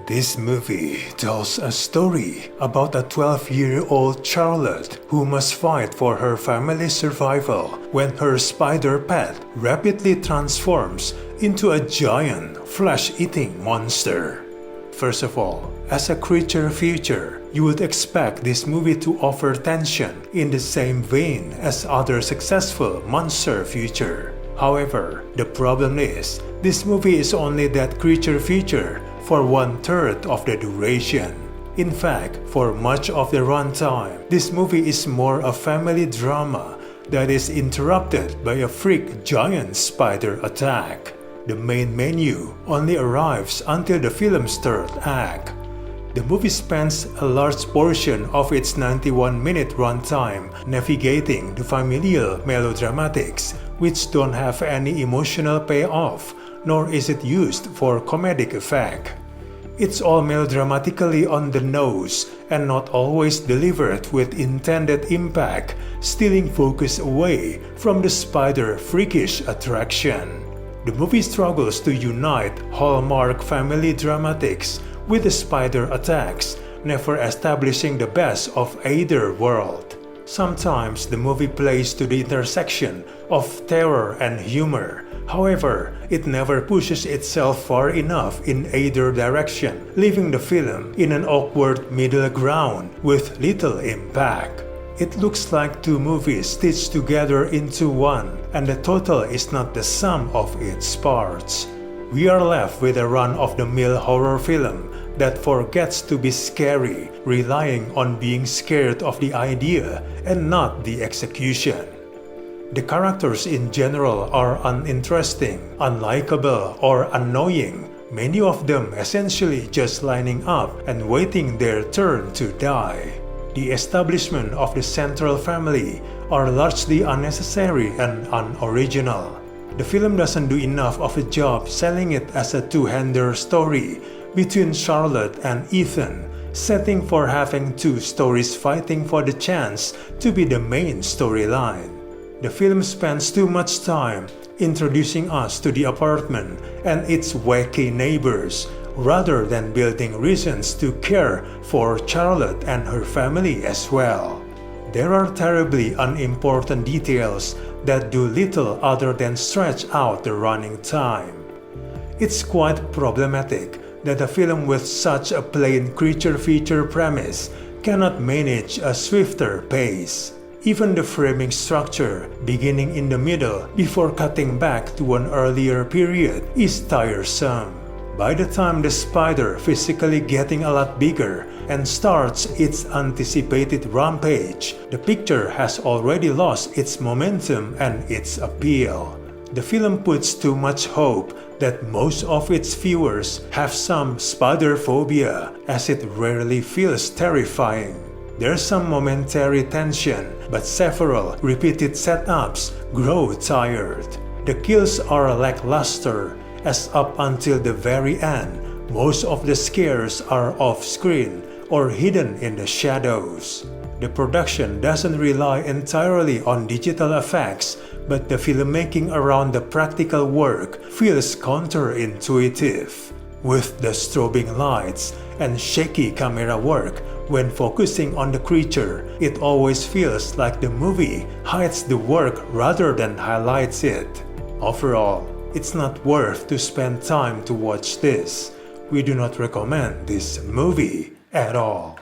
This movie tells a story about a 12-year-old Charlotte who must fight for her family's survival when her spider pet rapidly transforms into a giant flesh-eating monster. First of all, as a creature feature, you would expect this movie to offer tension in the same vein as other successful monster feature. However, the problem is, this movie is only that creature feature for 1/3 of the duration. In fact, for much of the runtime, this movie is more a family drama that is interrupted by a freak giant spider attack. The main menu only arrives until the film's third act. The movie spends a large portion of its 91-minute runtime navigating the familial melodramatics, which don't have any emotional payoff, nor is it used for comedic effect. It's all melodramatically on the nose and not always delivered with intended impact, stealing focus away from the spider's freakish attraction. The movie struggles to unite Hallmark family dramatics with the spider attacks, never establishing the best of either world. Sometimes the movie plays to the intersection of terror and humor. However, it never pushes itself far enough in either direction, leaving the film in an awkward middle ground with little impact. It looks like two movies stitched together into one, and the total is not the sum of its parts. We are left with a run-of-the-mill horror film that forgets to be scary, relying on being scared of the idea and not the execution. The characters in general are uninteresting, unlikable, or annoying, many of them essentially just lining up and waiting their turn to die. The establishment of the central family are largely unnecessary and unoriginal. The film doesn't do enough of a job selling it as a two-hander story between Charlotte and Ethan, setting for having two stories fighting for the chance to be the main storyline. The film spends too much time introducing us to the apartment and its wacky neighbors, rather than building reasons to care for Charlotte and her family as well. There are terribly unimportant details that do little other than stretch out the running time. It's quite problematic that a film with such a plain creature feature premise cannot manage a swifter pace. Even the framing structure, beginning in the middle before cutting back to an earlier period, is tiresome. By the time the spider physically getting a lot bigger and starts its anticipated rampage, the picture has already lost its momentum and its appeal. The film puts too much hope that most of its viewers have some spider phobia, as it rarely feels terrifying. There's some momentary tension, but several repeated setups grow tired. The kills are lackluster, as up until the very end, most of the scares are off-screen or hidden in the shadows. The production doesn't rely entirely on digital effects, but the filmmaking around the practical work feels counterintuitive. With the strobing lights and shaky camera work when focusing on the creature, it always feels like the movie hides the work rather than highlights it. Overall, it's not worth to spend time to watch this. We do not recommend this movie at all.